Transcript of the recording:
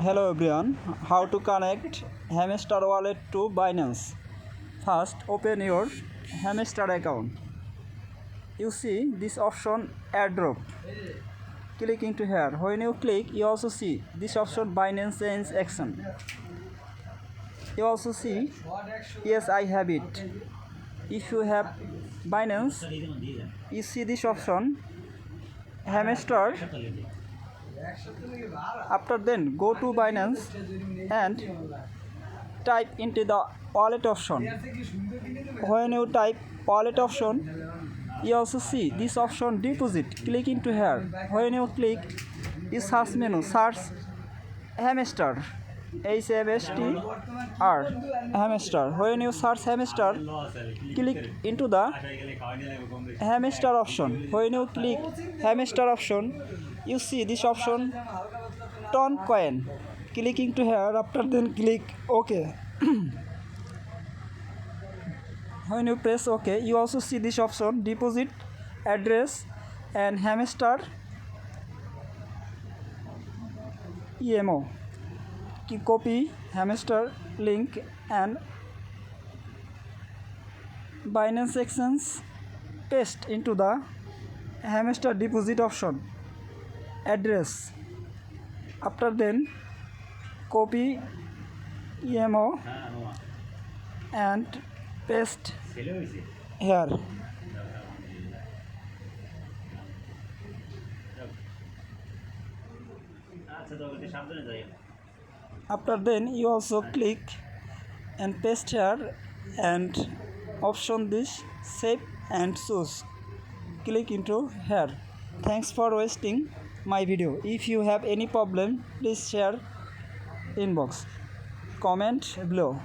Hello everyone, how to connect Hamster wallet to Binance. First, open your Hamster account. You see this option airdrop. Click into here. When you click, you also see this option Binance Change Action. You also see, yes, I have it. If you have Binance, you see this option Hamster. After then, go to Binance and type into the wallet option. When you type wallet option, you also see this option deposit. Click into here. When you click, you search menu, search Hamster, HMSTR, Hamster. When you search Hamster, click into the Hamster option. When you click Hamster option, you see this option Ton Coin. Click into here. After then click OK. When you press OK, you also see this option deposit address and Hamster EMO. Copy Hamster link and Binance Exchange, paste into the Hamster deposit option address. After then copy EMO and paste here. After then you also click and paste here and option this save and choose. Click into here. Thanks for watching my video. If you have any problem, please share inbox, comment below.